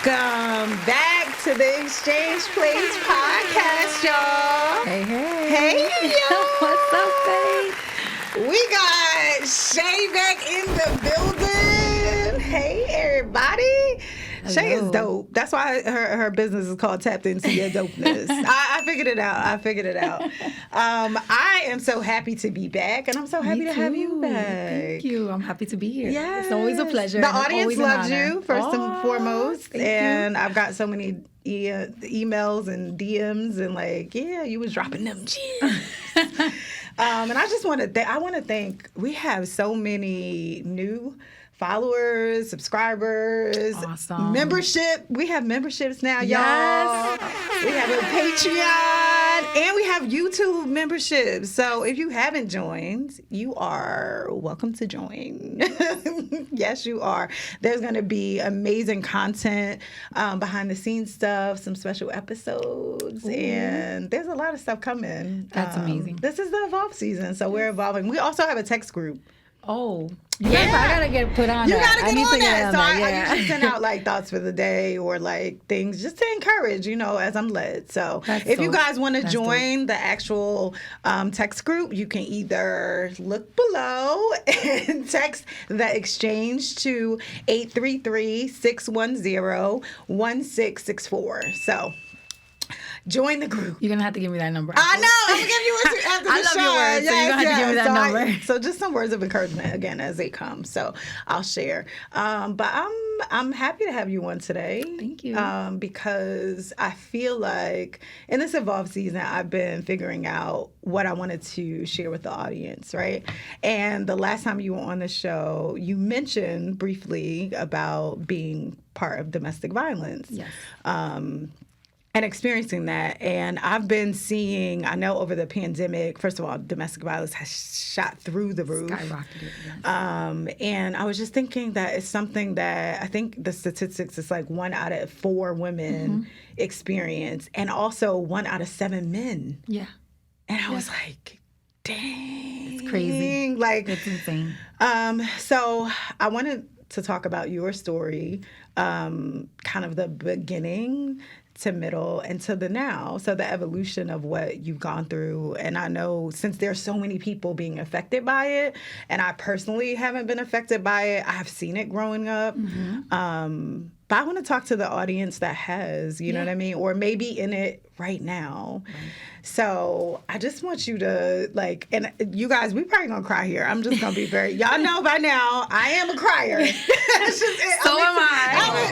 Welcome back to the Exchange Place podcast, y'all. Hey. Hey, y'all. What's up, babe? We got Shey back in the building. Hey, everybody. Shey is dope. That's why her business is called Tapped Into Your Dopeness. I figured it out. I am so happy to be back, and I'm so happy to have you back. Thank you. I'm happy to be here. Yes. It's always a pleasure. The audience loves you, first and foremost. And I've got so many emails and DMs and you was dropping them gems. And I just want to thank, we have so many new followers, subscribers, awesome. Membership. We have memberships now, y'all. Yes. We have a Patreon and we have YouTube memberships. So if you haven't joined, you are welcome to join. Yes, you are. There's going to be amazing content, behind the scenes stuff, some special episodes, and there's a lot of stuff coming. That's amazing. This is the Evolve season, so we're evolving. We also have a text group. Oh, yes, I gotta get put on. You that. gotta get on that. So I yeah. usually send out thoughts for the day or things just to encourage, as I'm led. So if you guys want to join the actual text group, you can either look below and text the exchange to 833-610-1664. So join the group. You're gonna have to give me that number. I know. I'm gonna give you it after the I love show. your words, so you're gonna have to give me that number. So just some words of encouragement again as they come. So I'll share. But I'm happy to have you on today. Thank you. Because I feel like in this Evolve season, I've been figuring out what I wanted to share with the audience, right? And the last time you were on the show, you mentioned briefly about being part of domestic violence. Yes. And experiencing that. And I've been seeing, I know over the pandemic, first of all, domestic violence has shot through the roof. Skyrocketed, yes. And I was just thinking that it's something that I think the statistics is 1 out of 4 women experience, and also 1 out of 7 men. Yeah. And I was like, dang. It's crazy. It's insane. So I wanted to talk about your story, kind of the beginning to middle and to the now. So the evolution of what you've gone through. And I know since there's so many people being affected by it, and I personally haven't been affected by it, I've seen it growing up. But I want to talk to the audience that has, you know what I mean? Or maybe in it right now. Right. So I just want you to and you guys, we probably gonna cry here. I'm just gonna be y'all know by now, I am a crier. Am I.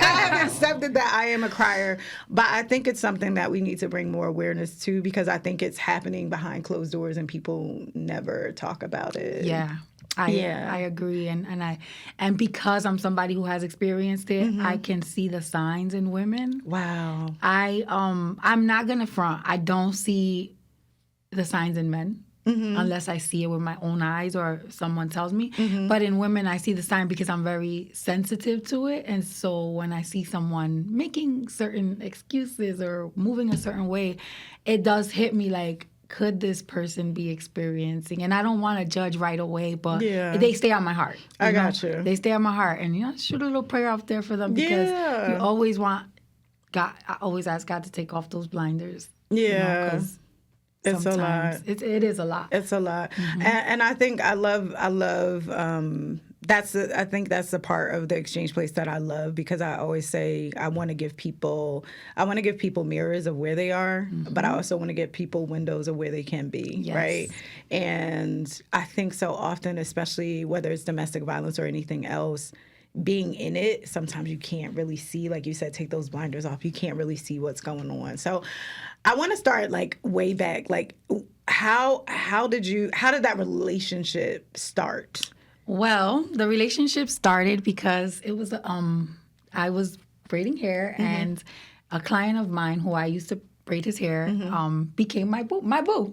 I have accepted that I am a crier, but I think it's something that we need to bring more awareness to, because I think it's happening behind closed doors and people never talk about it. Yeah. I agree, and because I'm somebody who has experienced it, I can see the signs in women. Wow. I'm not gonna front. I don't see the signs in men unless I see it with my own eyes or someone tells me. But in women, I see the sign because I'm very sensitive to it, and so when I see someone making certain excuses or moving a certain way, it does hit me could this person be experiencing? And I don't want to judge right away, but they stay on my heart. I got you. They stay on my heart. And, shoot a little prayer out there for them, because you always want God. I always ask God to take off those blinders. Yeah. Because it's a lot. It is a lot. It's a lot. And I think I love I think that's the part of the Exchange Place that I love, because I always say I want to give people mirrors of where they are, but I also want to give people windows of where they can be, right? And I think so often, especially whether it's domestic violence or anything else, being in it, sometimes you can't really see, like you said, take those blinders off. You can't really see what's going on. So I want to start way back. How did that relationship start? Well, the relationship started because it was I was braiding hair, and a client of mine who I used to braid his hair became my boo.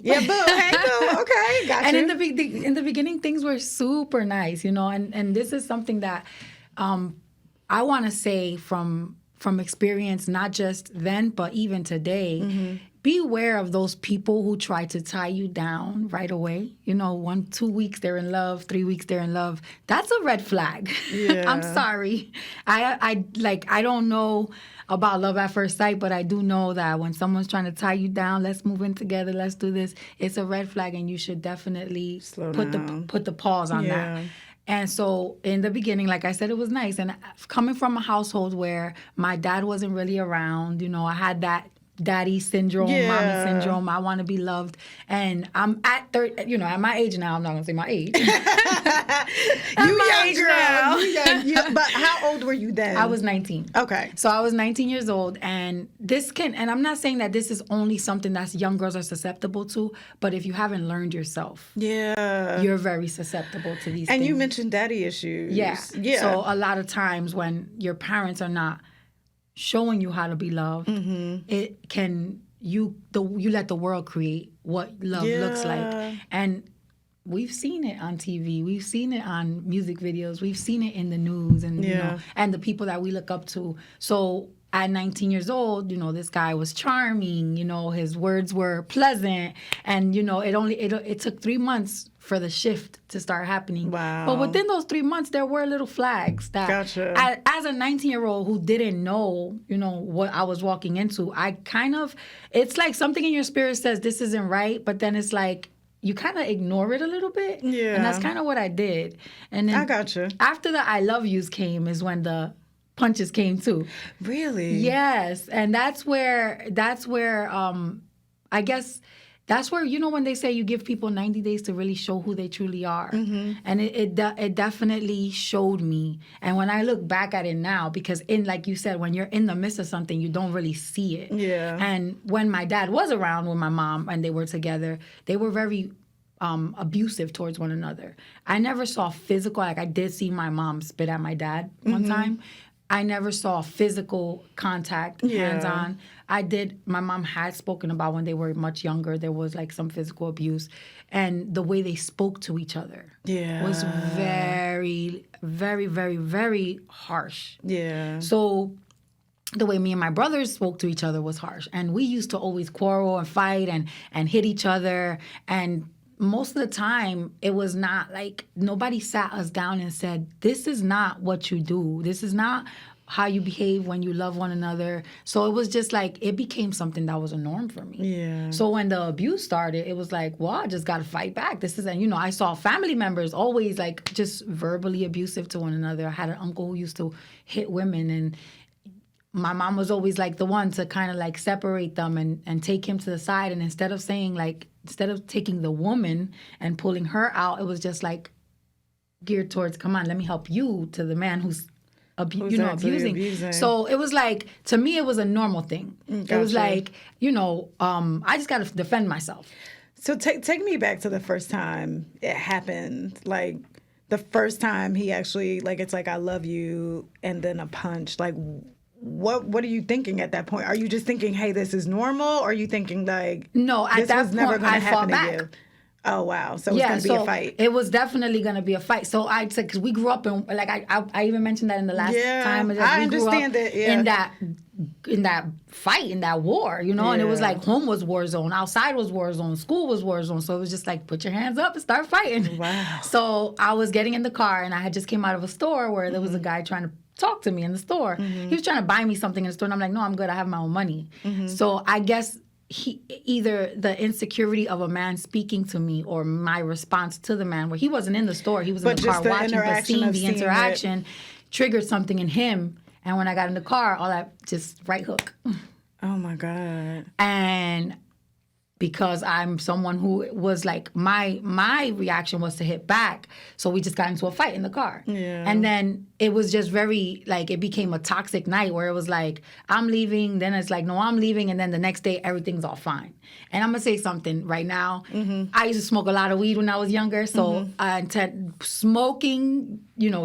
Yeah, boo. Hey, boo. Okay, gotcha. And in the beginning, things were super nice, and this is something that I want to say from experience, not just then, but even today. Beware of those people who try to tie you down right away. 1, 2 weeks they're in love, 3 weeks they're in love. That's a red flag. Yeah. I'm sorry. I don't know about love at first sight, but I do know that when someone's trying to tie you down, let's move in together, let's do this, it's a red flag, and you should definitely Slow put down. the pause on Yeah. that. And so in the beginning, like I said, it was nice. And coming from a household where my dad wasn't really around, I had that daddy syndrome, Yeah. mommy syndrome. I want to be loved. And I'm at 30, at my age now, I'm not going to say my age. You my young age girl. now. You young. But how old were you then? I was 19. Okay. So I was 19 years old, and and I'm not saying that this is only something that young girls are susceptible to, but if you haven't learned yourself, Yeah. you're very susceptible to these things. And you mentioned daddy issues. Yeah. Yeah. So a lot of times when your parents are not showing you how to be loved, it can you let the world create what love looks like. And we've seen it on TV, we've seen it on music videos, we've seen it in the news, and and the people that we look up to. So at 19 years old, this guy was charming, his words were pleasant, and it took 3 months for the shift to start happening. Wow. But within those 3 months, there were little flags that, Gotcha. as a 19-year-old who didn't know, what I was walking into, it's like something in your spirit says this isn't right, but then it's like you kind of ignore it a little bit. Yeah. And that's kind of what I did. And then I gotcha. after the I love yous came is when the punches came too. Really? Yes. And that's where I guess that's where, when they say you give people 90 days to really show who they truly are. And it definitely showed me. And when I look back at it now, because like you said, when you're in the midst of something, you don't really see it. Yeah. And when my dad was around with my mom and they were together, they were very abusive towards one another. I never saw physical, like I did see my mom spit at my dad one time. I never saw physical contact, hands-on. My mom had spoken about when they were much younger, there was like some physical abuse. And the way they spoke to each other was very, very, very, very harsh. Yeah. So the way me and my brothers spoke to each other was harsh. And we used to always quarrel and fight and hit each other. And most of the time, it was not like nobody sat us down and said, this is not what you do. This is not how you behave when you love one another. So it was just like, it became something that was a norm for me. Yeah. So when the abuse started, it was like, well, I just got to fight back. And I saw family members always like just verbally abusive to one another. I had an uncle who used to hit women, and my mom was always like the one to kind of like separate them and take him to the side. And instead of taking the woman and pulling her out, it was just like geared towards, come on, let me help you, to the man who's abusing. So it was like, to me, it was a normal thing. Gotcha. It was like, I just got to defend myself. So take me back to the first time it happened. Like the first time he actually, like, it's like, I love you, and then a punch. Like, what are you thinking at that point? Are you just thinking, hey, this is normal? Or are you thinking like, no, at this that was never point, going I to fought happen back. to you? Oh, wow. So it's going to be a fight. It was definitely going to be a fight. So I said, because we grew up in, like, I even mentioned that in the last time. I understand it. Yeah. In that fight, in that war, and it was like home was war zone, outside was war zone, school was war zone. So it was just like, put your hands up and start fighting. Wow. So I was getting in the car, and I had just came out of a store where there was a guy trying to talk to me in the store. He was trying to buy me something in the store, and I'm like, no, I'm good. I have my own money. So I guess either the insecurity of a man speaking to me or my response to the man, where he wasn't in the store, he was in the car watching, but seeing the interaction triggered something in him. And when I got in the car, all that just right hook. Oh my God. And because I'm someone who was like, my reaction was to hit back. So we just got into a fight in the car. Yeah. And then it was just very, like, it became a toxic night where it was like, I'm leaving, then it's like, no, I'm leaving, and then the next day, everything's all fine. And I'm going to say something right now. I used to smoke a lot of weed when I was younger, so smoking,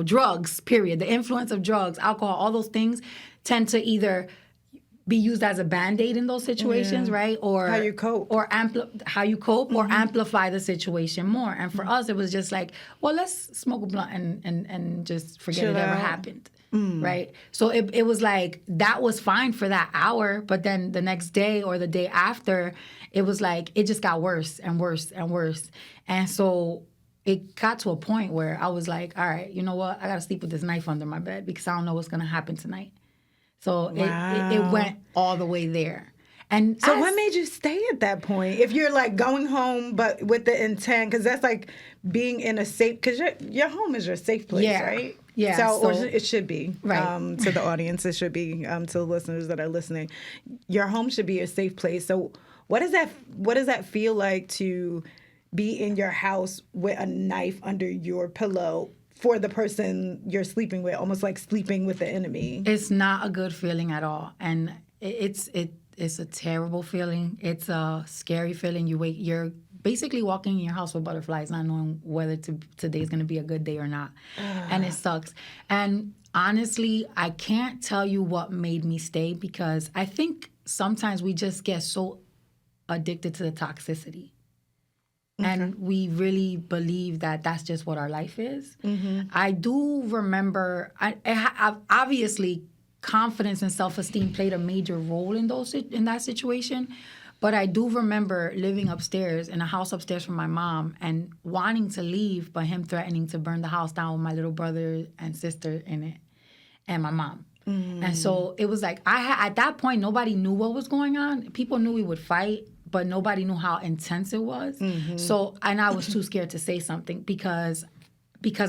drugs, period, the influence of drugs, alcohol, all those things tend to either be used as a Band-Aid in those situations, right? Or how you cope. Or how you cope, or amplify the situation more. And for us, it was just like, well, let's smoke a blunt and just forget Chill it ever out. happened, right? So it was like, that was fine for that hour, but then the next day or the day after, it was like, it just got worse and worse and worse. And so it got to a point where I was like, all right, you know what? I got to sleep with this knife under my bed because I don't know what's going to happen tonight. So it Wow. went all the way there. And So what made you stay at that point? If you're like going home, but with the intent, because that's like being in a safe, because your home is your safe place, Yeah. right? Yeah, So, or so- it should be, Right. to the audience, it should be, to the listeners that are listening. Your home should be a safe place. So what does that feel like to be in your house with a knife under your pillow for the person you're sleeping with, almost like sleeping with the enemy? It's not a good feeling at all, and it's a terrible feeling. It's a scary feeling. You're basically walking in your house with butterflies, not knowing whether today's going to be a good day or not, and it sucks. And honestly, I can't tell you what made me stay, because I think sometimes we just get so addicted to the toxicity. And we really believe that that's just what our life is. I do remember, I obviously, confidence and self-esteem played a major role in that situation. But I do remember living upstairs in a house upstairs from my mom and wanting to leave, but him threatening to burn the house down with my little brother and sister in it and my mom. And so it was like, at that point, nobody knew what was going on. People knew we would fight, but nobody knew how intense it was. So, and I was too scared to say something because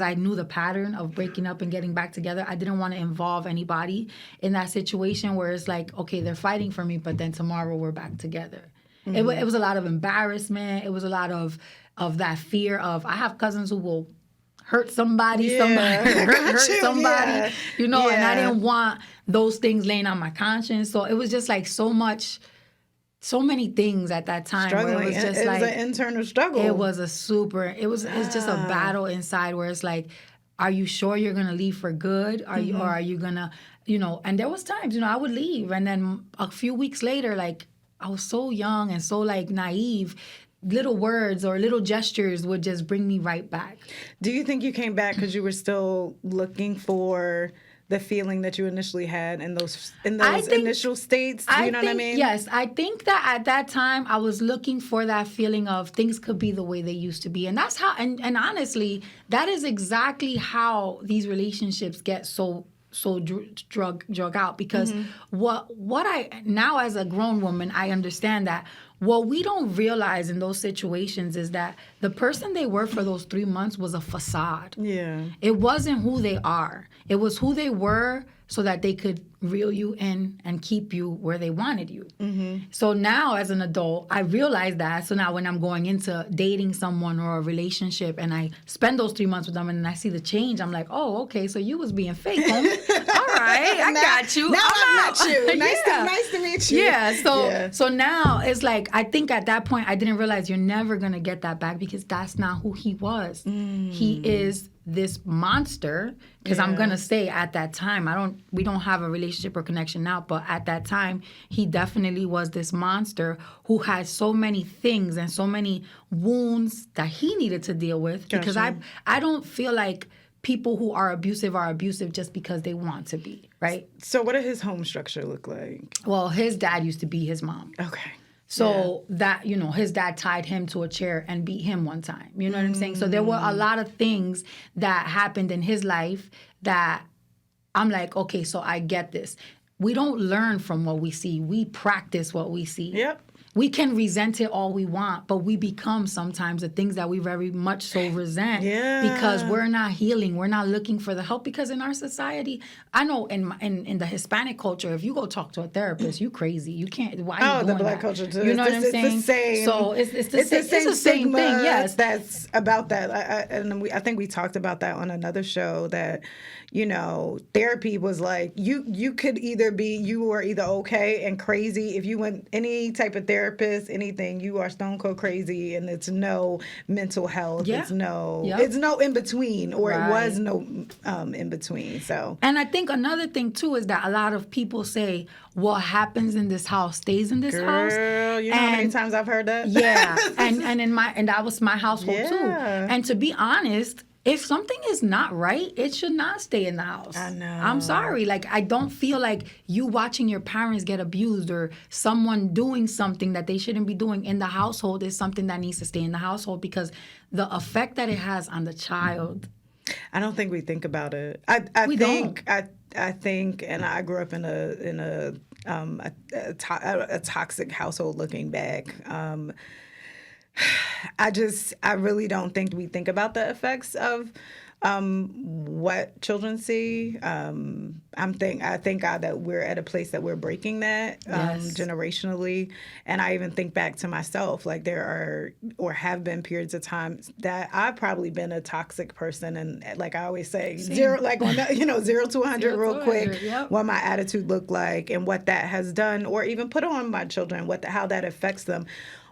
I knew the pattern of breaking up and getting back together. I didn't want to involve anybody in that situation where it's like, okay, they're fighting for me, but then tomorrow we're back together. It was a lot of embarrassment. It was a lot of that fear of, I have cousins who will hurt somebody, hurt somebody, and I didn't want those things laying on my conscience. So it was just like so many things at that time. Struggling. Where it was just it like was an internal struggle. It's just a battle inside where it's like, are you sure you're gonna leave for good? Or are you gonna, and there was times, I would leave, and then a few weeks later, like, I was so young and so like naive, little words or little gestures would just bring me right back. Do you think you came back because you were still looking for the feeling that you initially had in those initial states? Do you know what I mean? Yes, I think that at that time I was looking for that feeling of things could be the way they used to be, and that's how. And honestly, that is exactly how these relationships get so drug out, because what I now, as a grown woman, I understand that what we don't realize in those situations is that the person they were for those 3 months was a facade. Yeah. It wasn't who they are. It was who they were so that they could reel you in and keep you where they wanted you. So now as an adult, I realize that. So now when I'm going into dating someone or a relationship and I spend those 3 months with them and I see the change, I'm like, oh, okay, so you was being fake, homie. All right, I got you. Now I met you. Yeah. Nice to meet you. Yeah, so now it's like, I think at that point I didn't realize you're never going to get that back, because that's not who he was. He is this monster, because I'm going to say at that time, we don't have a relationship or connection now, but at that time, he definitely was this monster who had so many things and so many wounds that he needed to deal with. Because I don't feel like people who are abusive just because they want to be, right? So what did his home structure look like? Well, his dad used to be his mom. Okay. So that, his dad tied him to a chair and beat him one time. You know what I'm saying? So there were a lot of things that happened in his life that I'm like, okay, so I get this. We don't learn from what we see. We practice what we see. Yep. We can resent it all we want, but we become sometimes the things that we very much so resent, because we're not healing. We're not looking for the help, because in our society, I know in the Hispanic culture, if you go talk to a therapist, you crazy. You can't. Why are you doing the Black that? culture too. You know what I'm saying? It's the same. So it's the same stigma thing. Yes, that's about that. I think we talked about that on another show, that therapy was like, you could you were either okay and crazy. If you went any type of therapist, anything, you are stone cold crazy, and it's no mental health. Yeah. It's no in between, or it was no in between. So, and I think another thing too is that a lot of people say what happens in this house stays in this house. Girl, you know how many times I've heard that? Yeah, and that was my household too. And to be honest, if something is not right, it should not stay in the house. I know. I'm sorry. Like, I don't feel like you watching your parents get abused or someone doing something that they shouldn't be doing in the household is something that needs to stay in the household, because the effect that it has on the child I don't think we think about it. I We think don't. I think, and I grew up in a toxic household. Looking back, I really don't think we think about the effects of what children see. I thank God that we're at a place that we're breaking that Yes. generationally. And I even think back to myself, like there are or have been periods of time that I've probably been a toxic person, and like I always say, zero, like on the, 0 to 100 0 real to quick, 100, yep. what my attitude looked like and what that has done, or even put on my children, how that affects them.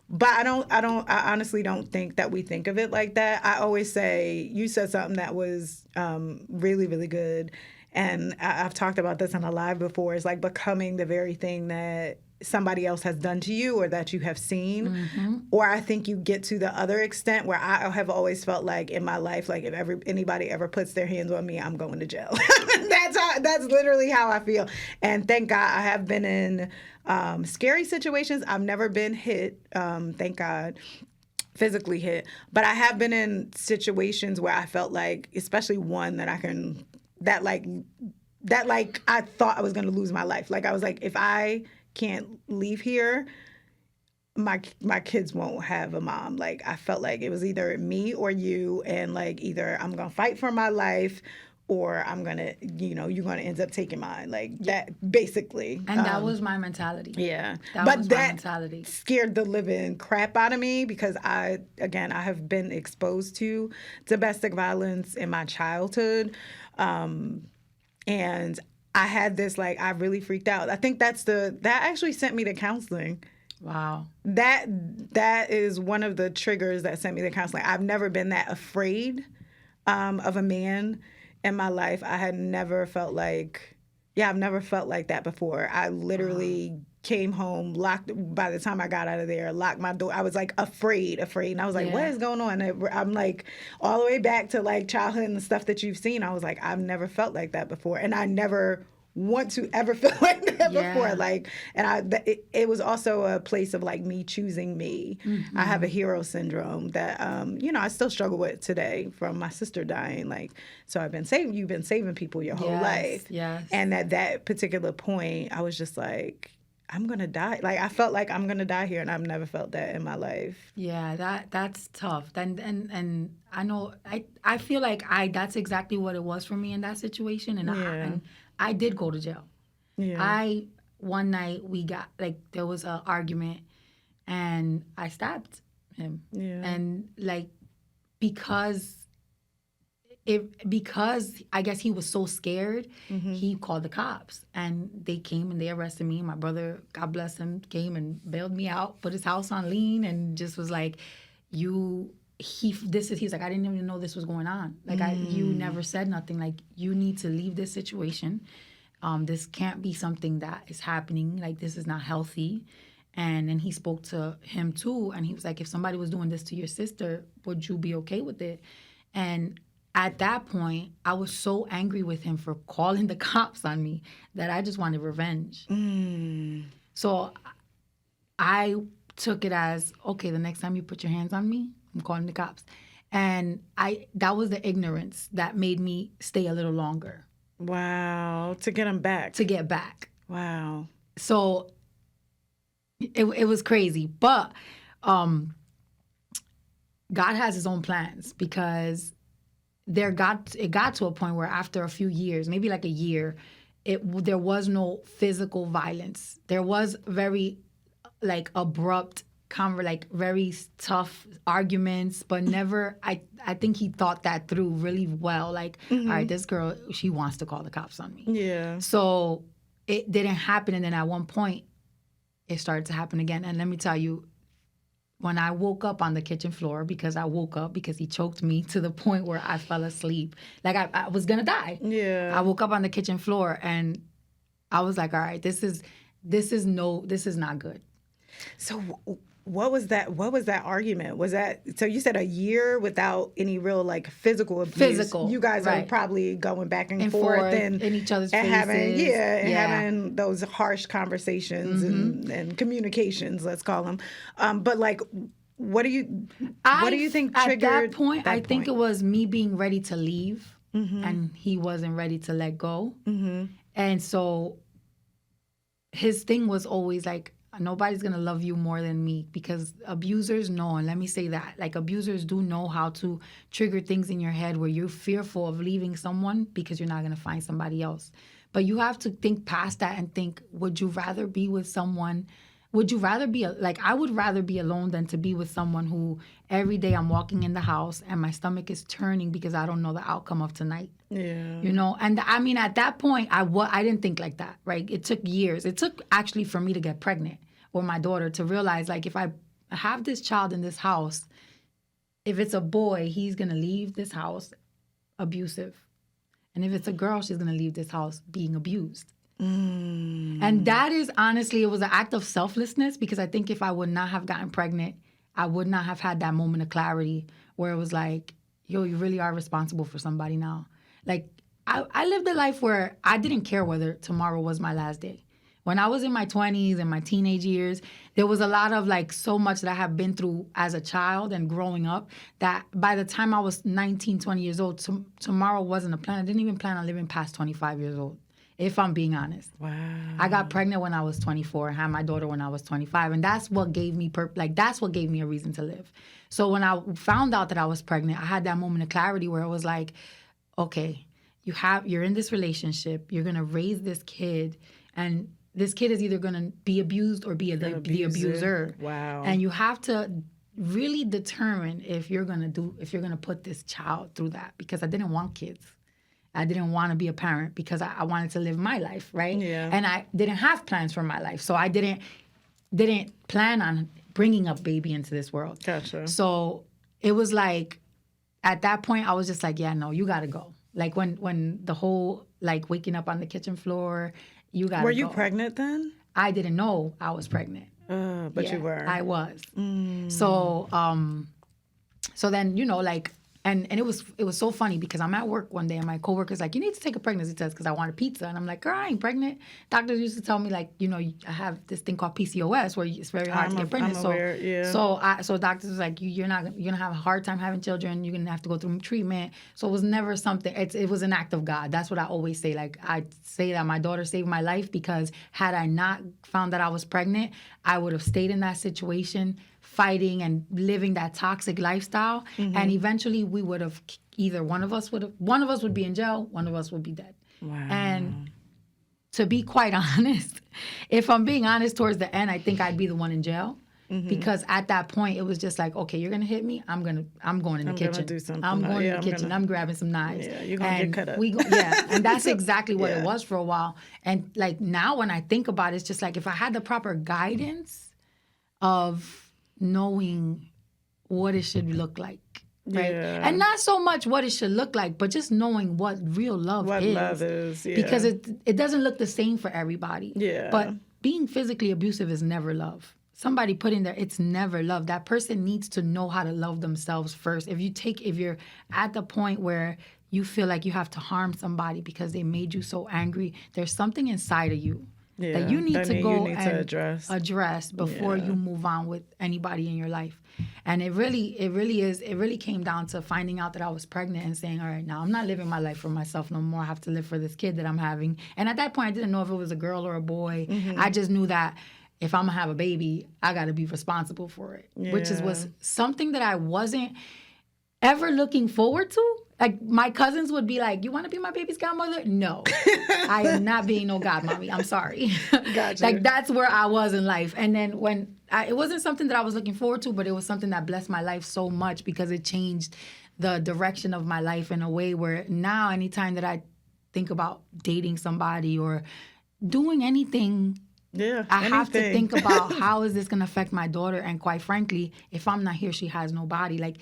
But I honestly don't think that we think of it like that. I always say, you said something that was really, really good. And I've talked about this on a live before. It's like becoming the very thing that somebody else has done to you or that you have seen. Mm-hmm. Or I think you get to the other extent where I have always felt like in my life, like if anybody ever puts their hands on me, I'm going to jail. That's literally how I feel. And thank God I have been in scary situations. I've never been hit, thank God, physically hit. But I have been in situations where I felt like, especially one that I thought I was going to lose my life. Like I was like, if I can't leave here, my kids won't have a mom. Like I felt like it was either me or you, and like either I'm gonna fight for my life or I'm gonna, you're gonna end up taking mine. Like that, basically. And that was my mentality. Yeah, That was my mentality. Scared the living crap out of me because I have been exposed to domestic violence in my childhood, and I had this I really freaked out. I think that actually sent me to counseling. Wow. That is one of the triggers that sent me to counseling. I've never been that afraid of a man in my life. I had never felt like, I've never felt like that before. I literally came home, by the time I got out of there, locked my door. I was like afraid. And I was like, what is going on? And I'm like all the way back to like childhood and the stuff that you've seen. I was like, I've never felt like that before. And I never want to ever feel like that before. Like, and it was also a place of like me choosing me. Mm-hmm. I have a hero syndrome that, I still struggle with today from my sister dying. Like, so you've been saving people your whole life. Yes. And at that particular point, I was just like, I'm going to die. Like, I felt like I'm going to die here, and I've never felt that in my life. Yeah, that's tough. And I know, I feel like that's exactly what it was for me in that situation. And I did go to jail. Yeah. One night there was an argument and I stabbed him. Yeah. And because I guess he was so scared, mm-hmm. he called the cops and they came and they arrested me. My brother, God bless him, came and bailed me out, put his house on lien, and just was like, he was like, I didn't even know this was going on. Like, you never said nothing. Like, you need to leave this situation. This can't be something that is happening. Like, this is not healthy. And then he spoke to him too, and he was like, if somebody was doing this to your sister, would you be okay with it? And at that point, I was so angry with him for calling the cops on me that I just wanted revenge. So I took it as, okay, the next time you put your hands on me, I'm calling the cops. And that was the ignorance that made me stay a little longer. Wow. To get him back. To get back. Wow. So it was crazy. But God has his own plans, because it got to a point where after a few years, maybe like a year, there was no physical violence. There was very abrupt, very tough arguments, but never. I think he thought that through really well. Like, mm-hmm. all right, this girl, she wants to call the cops on me. Yeah. So it didn't happen, and then at one point, it started to happen again. And let me tell you, when I woke up on the kitchen floor, because he choked me to the point where I fell asleep, like I was gonna die. Yeah. I woke up on the kitchen floor and I was like, all right, this is not good. So what was that argument? Was that, so you said a year without any real physical abuse? Physical. You guys right. are probably going back and forth and in each other's faces. Having those harsh conversations, mm-hmm. and communications, let's call them. But what do you think triggered at that point? that I think point? it was me being ready to leave, and he wasn't ready to let go, and so his thing was always like, nobody's gonna love you more than me, because abusers know, and let me say that, like, abusers do know how to trigger things in your head where you're fearful of leaving someone because you're not gonna find somebody else. But you have to think past that and think, would you rather be with someone? Would you rather be like, I would rather be alone than to be with someone who every day I'm walking in the house and my stomach is turning because I don't know the outcome of tonight. Yeah. You know, and I mean, at that point, I didn't think like that, right? It took years. It took actually for me to get pregnant with my daughter to realize, like, if I have this child in this house, if it's a boy, he's going to leave this house abusive. And if it's a girl, she's going to leave this house being abused. And that is, honestly, it was an act of selflessness, because I think if I would not have gotten pregnant, I would not have had that moment of clarity where it was like, yo, you really are responsible for somebody now. Like, I lived a life where I didn't care whether tomorrow was my last day. When I was in my 20s and my teenage years, there was a lot of, like, so much that I have been through as a child and growing up that by the time I was 19, 20 years old, tomorrow wasn't a plan. I didn't even plan on living past 25 years old, if I'm being honest. Wow. I got pregnant when I was 24 and had my daughter when I was 25. And that's what gave me that's what gave me a reason to live. So when I found out that I was pregnant, I had that moment of clarity where it was like, okay, you're in this relationship, you're going to raise this kid, and this kid is either going to be abused or be the abuser. Wow. And you have to really determine if you're going to put this child through that, because I didn't want kids. I didn't want to be a parent because I wanted to live my life, right? Yeah. And I didn't have plans for my life. So I didn't plan on bringing a baby into this world. Gotcha. So it was like, at that point, I was just like, yeah, no, you got to go. Like, when the whole, like, waking up on the kitchen floor, you got to go. Were you pregnant then? I didn't know I was pregnant. But Yeah, you were. I was. So then, you know, like, and it was so funny because I'm at work one day and my coworker's like, you need to take a pregnancy test because I want a pizza. And I'm like, girl, I ain't pregnant. Doctors used to tell me, like, you know, I have this thing called PCOS where it's very hard to get pregnant. I'm aware, yeah. So doctors was like, you're gonna have a hard time having children. You're gonna have to go through treatment. So it was never something. It was an act of God. That's what I always say. Like, I say that my daughter saved my life, because had I not found that I was pregnant, I would have stayed in that situation, fighting and living that toxic lifestyle, and eventually we would have one of us would be in jail, one of us would be dead. Wow. And to be quite honest, if I'm being honest, towards the end, I think I'd be the one in jail, because at that point it was just like, okay, you're gonna hit me, I'm going in the kitchen. Gonna do something. I'm going in the kitchen. I'm grabbing some knives. Yeah, you're gonna get cut up. And that's exactly what Yeah. it was for a while. And like, now when I think about it, it's just like, if I had the proper guidance of knowing what it should look like, right? Yeah. And not so much what it should look like, but just knowing what real love What is. love is, yeah. Because it doesn't look the same for everybody. Yeah. But being physically abusive is never love. Somebody put in there, it's never love. That person needs to know how to love themselves first. If you're at the point where you feel like you have to harm somebody because they made you so angry, there's something inside of you that you need to go and address before you move on with anybody in your life. And it really came down to finding out that I was pregnant and saying, all right, now I'm not living my life for myself no more. I have to live for this kid that I'm having. And at that point, I didn't know if it was a girl or a boy. I just knew that if I'm gonna have a baby, I got to be responsible for it, which was something that I wasn't ever looking forward to. Like, my cousins would be like, you want to be my baby's godmother? No, I am not being no godmommy. I'm sorry. Gotcha. Like, that's where I was in life. And then it wasn't something that I was looking forward to, but it was something that blessed my life so much, because it changed the direction of my life in a way where now anytime that I think about dating somebody or doing anything, I have to think about how is this going to affect my daughter. And quite frankly, if I'm not here, she has nobody. Like,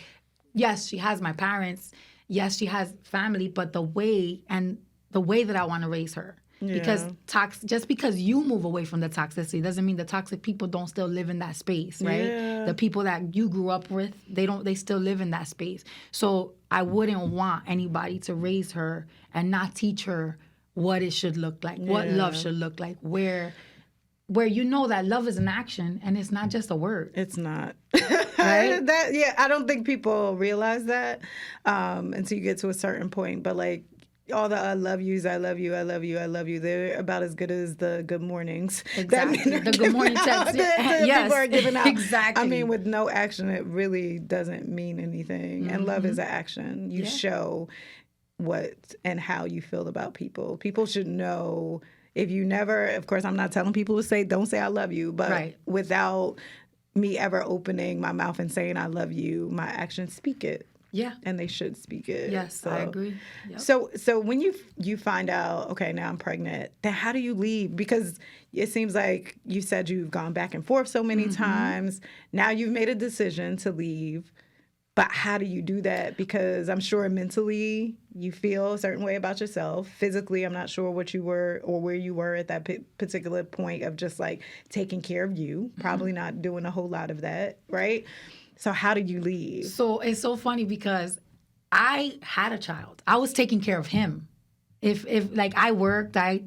yes, she has my parents. Yes, she has family, but the way that I want to raise her. Yeah. Because just because you move away from the toxicity doesn't mean the toxic people don't still live in that space, right? Yeah. The people that you grew up with, they still live in that space. So I wouldn't want anybody to raise her and not teach her what it should look like, what love should look like, where where you know that love is an action and it's not just a word. It's not. Right? I don't think people realize that until you get to a certain point. But like all the I love yous, I love you, I love you, I love you, they're about as good as the good mornings. Exactly. The good morning text. Yes. People are giving out. Exactly. I mean, with no action, it really doesn't mean anything. And love is an action. You show what and how you feel about people. People should know. If you never, of course, I'm not telling people to say, don't say I love you, but without me ever opening my mouth and saying I love you, my actions speak it. Yeah. And they should speak it. Yes, so, I agree. Yep. So when you find out, okay, now I'm pregnant, then how do you leave? Because it seems like you said you've gone back and forth so many times. Now you've made a decision to leave. But how do you do that? Because I'm sure mentally you feel a certain way about yourself. Physically, I'm not sure what you were or where you were at that particular point of just like taking care of you. Probably not doing a whole lot of that, right? So how did you leave? So it's so funny because I had a child. I was taking care of him. If like I worked, I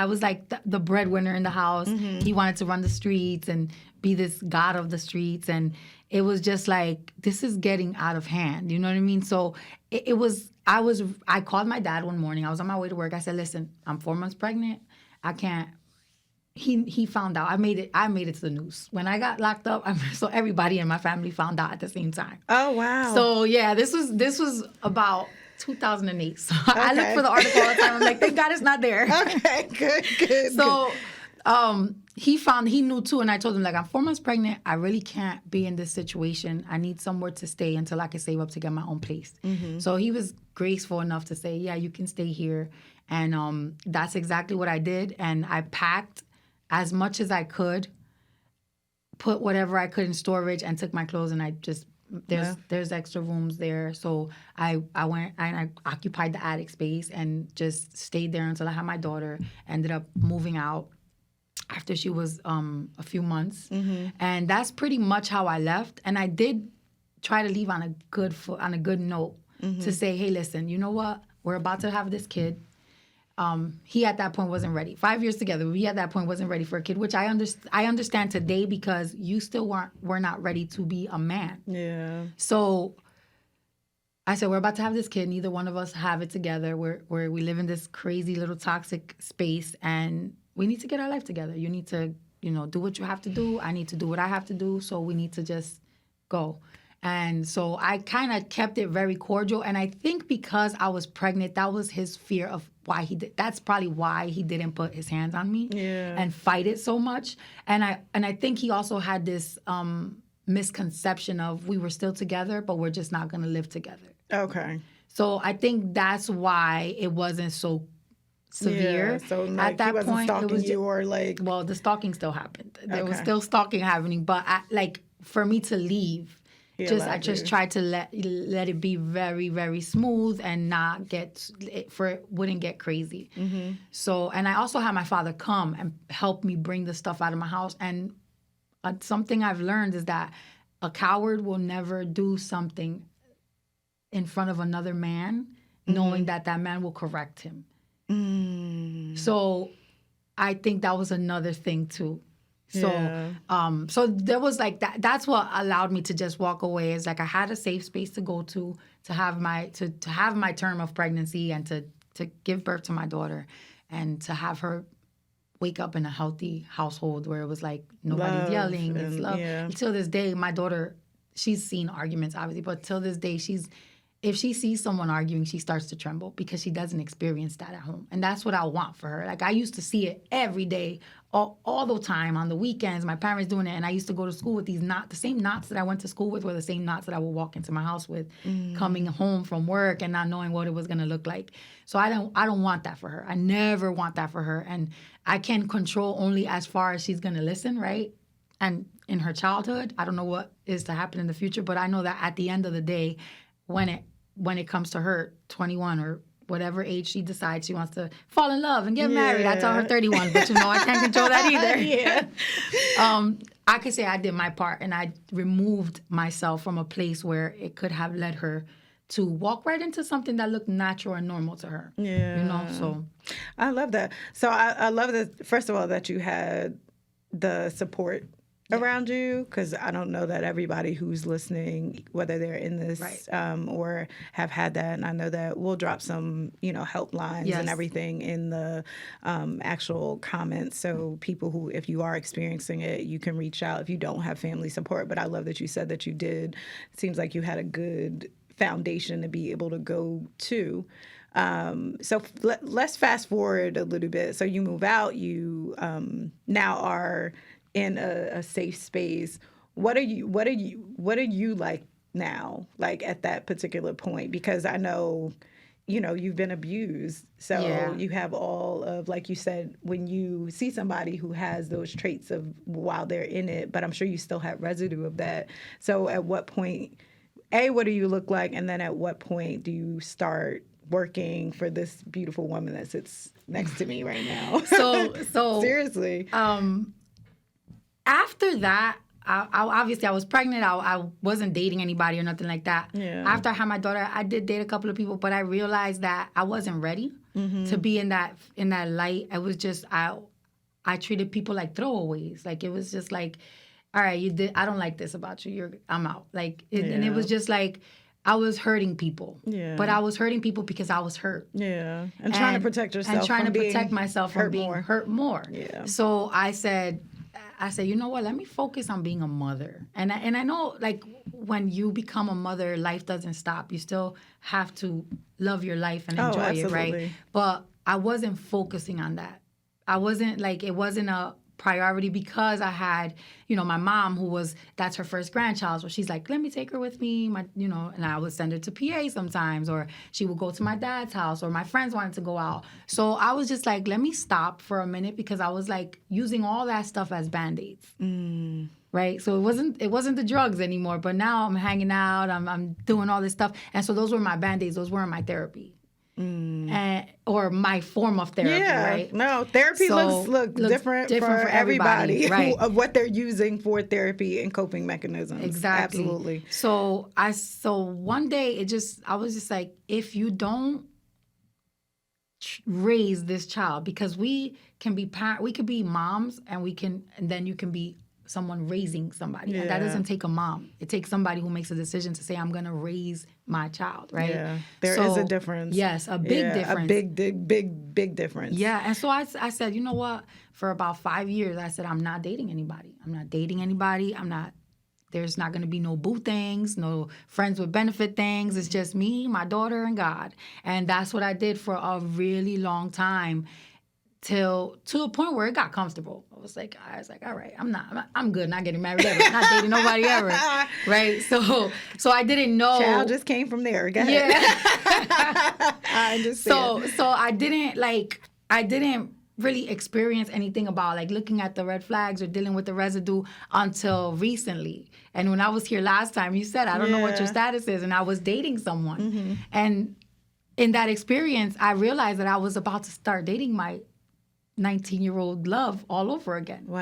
was like the breadwinner in the house. He wanted to run the streets and be this god of the streets, and it was just like, this is getting out of hand. You know what I mean? So I called my dad one morning. I was on my way to work. I said, listen, I'm 4 months pregnant. I can't. He found out. I made it to the news. When I got locked up, so everybody in my family found out at the same time. Oh, wow. So yeah, this was about 2008. So I look for the article all the time. I'm like, thank God it's not there. Okay, good. So he knew too, and I told him, like, I'm 4 months pregnant. I really can't be in this situation. I need somewhere to stay until I can save up to get my own place. So he was graceful enough to say, yeah, you can stay here. And that's exactly what I did. And I packed as much as I could, put whatever I could in storage, and took my clothes, and I just there's extra rooms there. So I went and I occupied the attic space and just stayed there until I had my daughter. Ended up moving out after she was a few months. And that's pretty much how I left. And I did try to leave on a good note to say, hey, listen, you know what? We're about to have this kid. He at that point wasn't ready. 5 years together, he at that point wasn't ready for a kid, which I understand today, because you still were not ready to be a man. Yeah. So I said, we're about to have this kid. Neither one of us have it together. We live in this crazy little toxic space, and we need to get our life together. You need to, do what you have to do. I need to do what I have to do. So we need to just go. And so I kind of kept it very cordial. And I think because I was pregnant, that was his fear of why he did. That's probably why he didn't put his hands on me and fight it so much. And I think he also had this misconception of we were still together, but we're just not going to live together. Okay. So I think that's why it wasn't so severe. Yeah, so like, at that he wasn't point, stalking it was you or like. Well, the stalking still happened. There was still stalking happening, but for me to leave. I just tried to let it be very, very smooth and not wouldn't get crazy. So, and I also had my father come and help me bring the stuff out of my house. And something I've learned is that a coward will never do something in front of another man, knowing that man will correct him. So, I think that was another thing too. So, so there was like that. That's what allowed me to just walk away. Is like I had a safe space to go to have my term of pregnancy and to give birth to my daughter, and to have her wake up in a healthy household where it was like nobody's yelling. It's love. Yeah. Till this day, my daughter, she's seen arguments obviously, but till this day, if she sees someone arguing, she starts to tremble because she doesn't experience that at home. And that's what I want for her. Like, I used to see it every day, all the time, on the weekends, my parents doing it. And I used to go to school with these knots. The same knots that I went to school with were the same knots that I would walk into my house with, coming home from work and not knowing what it was going to look like. So I don't want that for her. I never want that for her. And I can control only as far as she's going to listen, right? And in her childhood, I don't know what is to happen in the future, but I know that at the end of the day, when it comes to her 21 or whatever age she decides she wants to fall in love and get married. I tell her 31, but I can't control that either. I could say I did my part, and I removed myself from a place where it could have led her to walk right into something that looked natural and normal to her. Yeah. So I love that. So I love that, first of all, that you had the support around you, because I don't know that everybody who's listening, whether they're in this or have had that, and I know that we'll drop some, helplines and everything in the actual comments, so people who, if you are experiencing it, you can reach out if you don't have family support. But I love that you said that you did. It seems like you had a good foundation to be able to go to. So let's fast forward a little bit. So you move out, you now are in a safe space. What are you like now, like at that particular point? Because I know, you've been abused. So you have all of, like you said, when you see somebody who has those traits of while they're in it, but I'm sure you still had residue of that. So at what point, what do you look like? And then at what point do you start working for this beautiful woman that sits next to me right now? So seriously. After that, I was pregnant. I wasn't dating anybody or nothing like that. Yeah. After I had my daughter, I did date a couple of people, but I realized that I wasn't ready to be in that light. It was just I treated people like throwaways. Like, it was just like, all right, you did. I don't like this about you. I'm out. Like, and it was just like, I was hurting people. Yeah. But I was hurting people because I was hurt. Yeah. And trying to protect yourself. And trying to protect myself from being hurt more. Yeah. So I said, you know what? Let me focus on being a mother. And I know, like, when you become a mother, life doesn't stop. You still have to love your life and enjoy it, right? But I wasn't focusing on that. I wasn't, like, it wasn't a priority, because I had, my mom that's her first grandchild. So she's like, let me take her with me, and I would send her to PA sometimes, or she would go to my dad's house, or my friends wanted to go out. So I was just like, let me stop for a minute, because I was like using all that stuff as Band-Aids. Right? So it wasn't the drugs anymore, but now I'm hanging out, I'm doing all this stuff. And so those were my Band-Aids, those weren't my therapy. Or my form of therapy, right? No, therapy looks different for everybody right? Of what they're using for therapy and coping mechanisms. Exactly. Absolutely. So one day I was just like, if you don't raise this child, because we could be moms, and then you can be someone raising somebody. Yeah. And that doesn't take a mom. It takes somebody who makes a decision to say, I'm going to raise my child, right? Yeah, there is a difference. Yes, a big difference. A big difference. Yeah, and so I said, you know what? For about 5 years, I said, I'm not dating anybody. There's not going to be no boo things, no friends with benefit things. It's just me, my daughter, and God. And that's what I did for a really long time, to a point where it got comfortable. I was like, all right, I'm good, not getting married ever, not dating nobody ever, right? So I didn't know. Child just came from there. Go ahead. Yeah. I understand. So I didn't really experience anything about, like, looking at the red flags or dealing with the residue until recently. And when I was here last time, you said, I don't know what your status is, and I was dating someone. And in that experience, I realized that I was about to start dating my 19-year-old love all over again. Wow.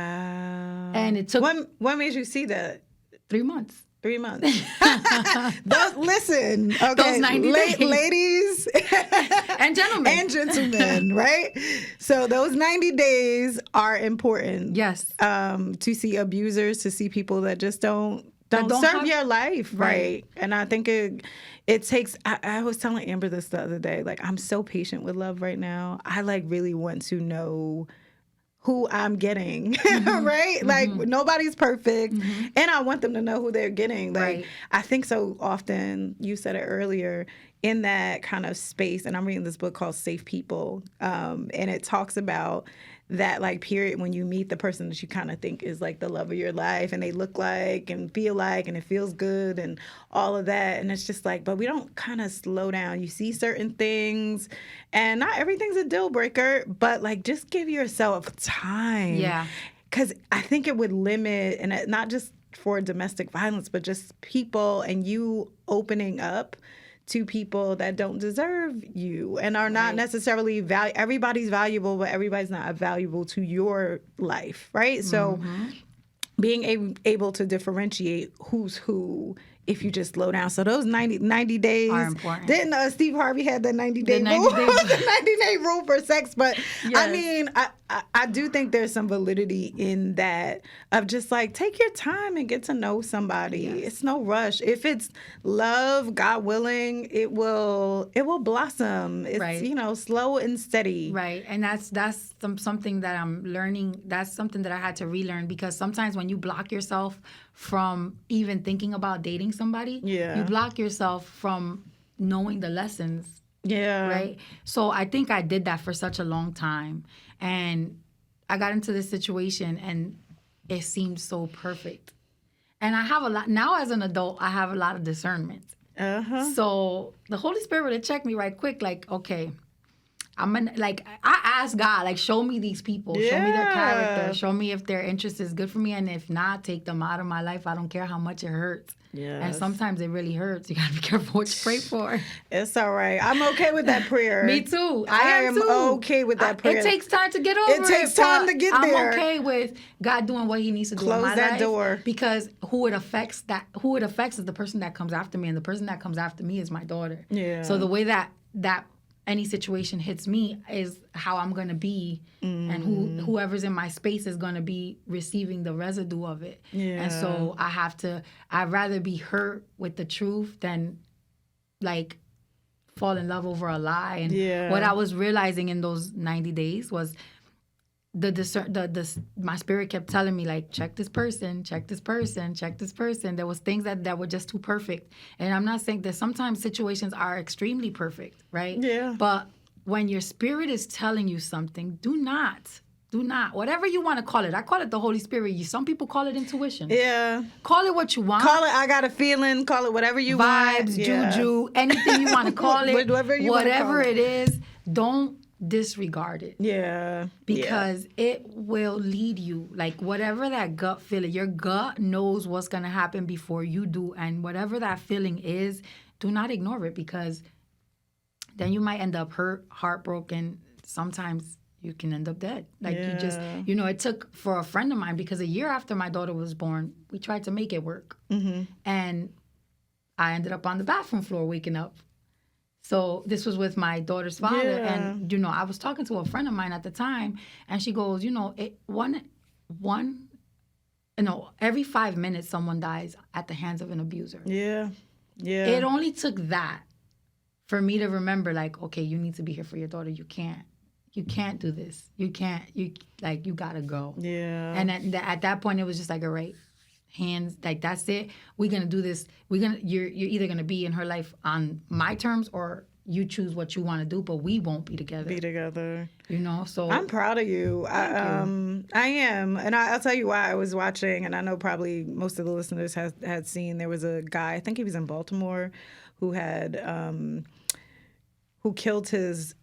And it took... What made you see that? 3 months. 3 months. Listen, okay, those 90 days. Ladies and gentlemen, right? So those 90 days are important. Yes. To see abusers, to see people that just don't serve your life, right? And I think it takes. I was telling Amber this the other day. Like, I'm so patient with love right now. I really want to know who I'm getting, right? Like, nobody's perfect. And I want them to know who they're getting. Like, I think so often, you said it earlier, in that kind of space, and I'm reading this book called Safe People, and it talks about that, like, period when you meet the person that you kind of think is like the love of your life, and they look like and feel like, and it feels good and all of that. And it's just like, but we don't kind of slow down. You see certain things, and not everything's a deal breaker, but, like, just give yourself time. Yeah. Because I think it would limit, and not just for domestic violence, but just people and you opening up to people that don't deserve you and are not necessarily everybody's valuable, but everybody's not valuable to your life, right? So being able to differentiate who's who if you just slow down. So those 90 days are important. Didn't Steve Harvey had the 90-day rule? 90-day rule for sex. But Yes. I mean, I do think there's some validity in that of just like take your time and get to know somebody. Yes. It's no rush. If it's love, God willing, it will blossom. It's Right. Slow and steady. Right. And that's something that I'm learning. That's something that I had to relearn, because sometimes when you block yourself from even thinking about dating somebody, Yeah. you block yourself from knowing the lessons. Yeah. Right. So I think I did that for such a long time. And I got into this situation and it seemed so perfect. And I have a lot now as an adult, I have a lot of discernment. Uh-huh. So the Holy Spirit would have checked me right quick, like, okay, I'm gonna, like, I asked God, like, show me these people, show me their character, show me if their interest is good for me, and if not, take them out of my life. I don't care how much it hurts. Yes. And sometimes it really hurts. You gotta be careful what you pray for. It's all right. I'm okay with that prayer. Me too. I am too. okay with that prayer. It takes time to get over it. It takes time to get there. I'm okay with God doing what He needs to do Close in my that life, door. because who it affects is the person that comes after me, and the person that comes after me is my daughter. Yeah. So the way that any situation hits me is how I'm going to be, and whoever's in my space is going to be receiving the residue of it. Yeah. And so I'd rather be hurt with the truth than like fall in love over a lie. And what I was realizing in those 90 days was my spirit kept telling me, like, check this person, check this person, check this person. There was things that were just too perfect. And I'm not saying that sometimes situations are extremely perfect, right? Yeah. But when your spirit is telling you something, do not, whatever you want to call it. I call it the Holy Spirit. Some people call it intuition. Yeah. Call it what you want. Call it, I got a feeling. Call it whatever you want. Vibes, juju, anything you want to call it. Whatever it is, don't disregard it. Yeah. Because it will lead you. Like, whatever that gut feeling, your gut knows what's going to happen before you do. And whatever that feeling is, do not ignore it, because then you might end up hurt, heartbroken. Sometimes you can end up dead. Like, you just, it took for a friend of mine, because a year after my daughter was born, we tried to make it work. Mm-hmm. And I ended up on the bathroom floor waking up. So this was with my daughter's father. Yeah. And, I was talking to a friend of mine at the time, and she goes, every 5 minutes someone dies at the hands of an abuser. Yeah. Yeah. It only took that for me to remember, like, okay, you need to be here for your daughter. You can't do this. You gotta go. Yeah. And at that point, it was just like, all right, hands, like, that's it. We're gonna do this. You're either gonna be in her life on my terms, or you choose what you want to do, but we won't be together. So I'm proud of you. I am, and I'll tell you why. I was watching, and I know probably most of the listeners had seen. There was a guy, I think he was in Baltimore, who had who killed his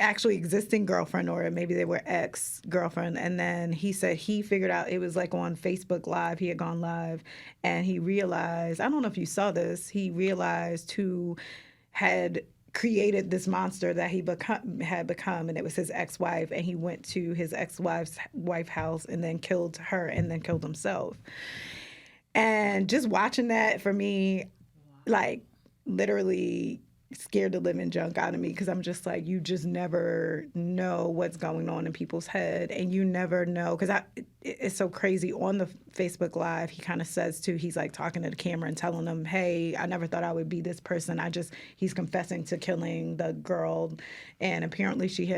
actually existing girlfriend, or maybe they were ex-girlfriend, and then he said he figured out it was like on Facebook Live. He had gone live, and he realized, I don't know if you saw this, he realized who had created this monster that he had become, and it was his ex-wife, and he went to his ex-wife's house and then killed her and then killed himself. And just watching that, for me, like, literally scared the living junk out of me, because I'm just like, you just never know what's going on in people's head, and you never know, because it's so crazy. On the Facebook Live, he kind of says too, he's like talking to the camera and telling them, hey, I never thought I would be this person. He's confessing to killing the girl, and apparently she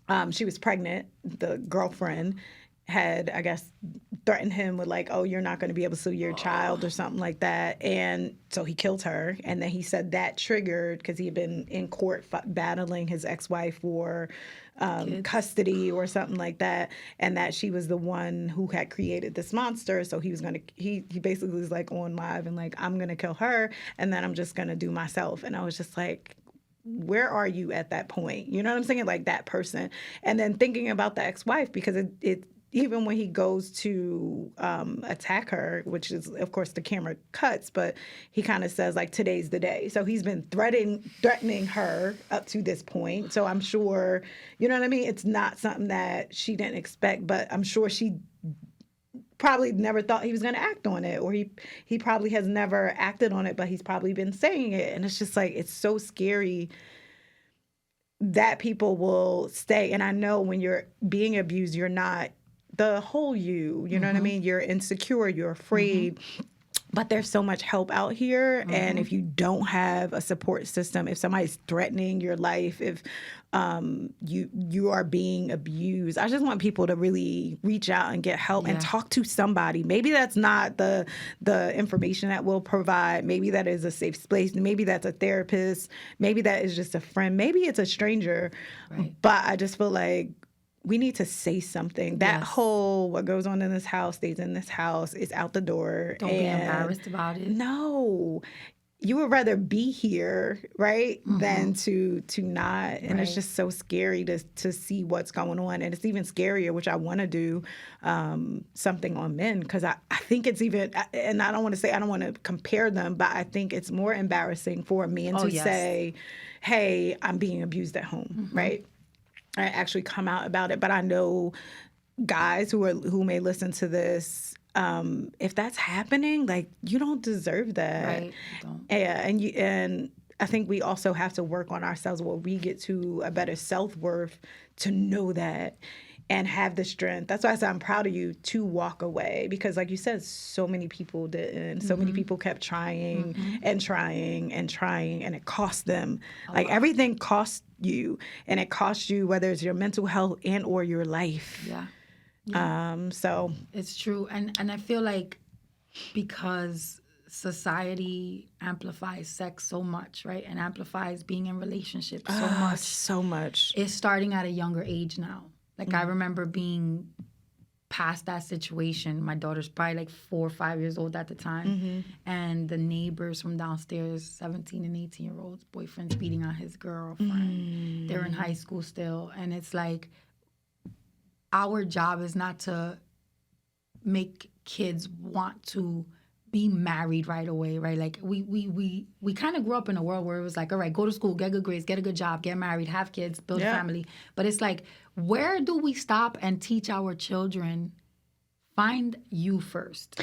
was pregnant. The girlfriend had, I guess, threatened him with, like, oh, you're not going to be able to see your child or something like that. And so he killed her. And then he said that triggered, because he had been in court battling his ex-wife for custody or something like that, and that she was the one who had created this monster. So he was going to, he basically was like on live and like, I'm going to kill her, and then I'm just going to do myself. And I was just like, where are you at that point? You know what I'm saying? Like, that person. And then thinking about the ex-wife, because it even when he goes to attack her, which is, of course, the camera cuts, but he kind of says, like, today's the day. So he's been threatening her up to this point. So I'm sure, you know what I mean? It's not something that she didn't expect, but I'm sure she probably never thought he was going to act on it, or he probably has never acted on it, but he's probably been saying it. And it's just like, it's so scary that people will stay. And I know when you're being abused, you're not the whole you know what I mean? You're insecure, you're afraid. But there's so much help out here. And if you don't have a support system, if somebody's threatening your life, if you are being abused, I just want people to really reach out and get help and talk to somebody. Maybe that's not the information that we'll provide. Maybe that is a safe space. Maybe that's a therapist. Maybe that is just a friend. Maybe it's a stranger. Right. But I just feel like we need to say something. That whole what goes on in this house stays in this house. It's out the door. Don't be embarrassed about it. No. You would rather be here, right, than to not. And it's just so scary to see what's going on. And it's even scarier, which I want to do something on men, because I think it's even, and I don't want to compare them, but I think it's more embarrassing for a man to say, hey, I'm being abused at home, right? I actually come out about it. But I know guys who may listen to this, if that's happening, like, you don't deserve that. Right. You don't. Yeah, and I think we also have to work on ourselves where we get to a better self-worth to know that and have the strength. That's why I said I'm proud of you to walk away, because like you said, so many people didn't. So many people kept trying and trying and trying, and it cost them. Like, everything costs you, and it costs you, whether it's your mental health and or your life. So it's true. And I feel like because society amplifies sex so much, right? And amplifies being in relationships so much. It's starting at a younger age now. Like, I remember being past that situation. My daughter's probably like 4 or 5 years old at the time. And the neighbors from downstairs, 17 and 18-year-olds, boyfriend's beating on his girlfriend. They're in high school still. And it's like, our job is not to make kids want to be married right away, right? Like, we kind of grew up in a world where it was like, all right, go to school, get good grades, get a good job, get married, have kids, build a family. But it's like, where do we stop and teach our children, find you first?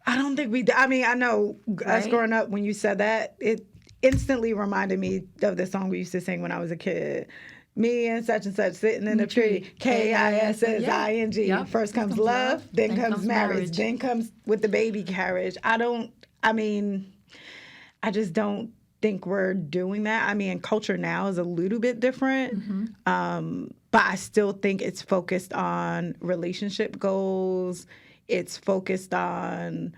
I don't think we do. I mean, I know us growing up, when you said that, it instantly reminded me of the song we used to sing when I was a kid. Me and such sitting in the tree. KISSING. Yep. First comes love, then comes marriage, then comes with the baby carriage. I just don't think we're doing that. I mean, culture now is a little bit different, but I still think it's focused on relationship goals. It's focused on,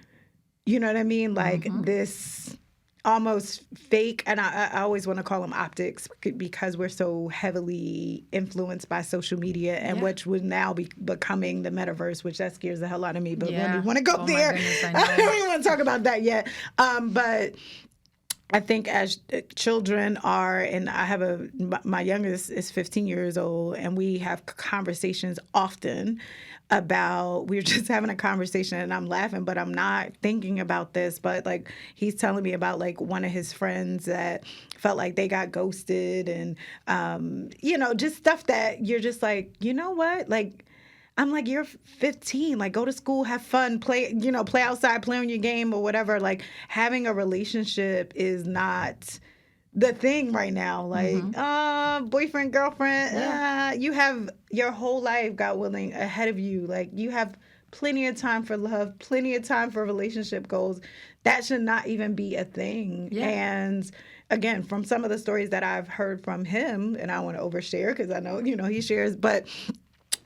you know what I mean? Like, this almost fake, and I always want to call them optics, because we're so heavily influenced by social media, and which would now be becoming the metaverse, which that scares the hell out of me. But when we want to go there, I don't even want to talk about that yet. But I think as children are, and my youngest is 15 years old, and we have conversations often about, we were just having a conversation, and I'm laughing, but I'm not thinking about this, but like, he's telling me about like one of his friends that felt like they got ghosted, and just stuff that you're just like, you know what, like, I'm like, you're 15, like, go to school, have fun, play outside, play on your game or whatever. Like, having a relationship is not the thing right now. Like, boyfriend, girlfriend, you have your whole life, God willing, ahead of you. Like, you have plenty of time for love, plenty of time for relationship goals. That should not even be a thing. Yeah. And again, from some of the stories that I've heard from him, and I don't want to overshare because I know, he shares, but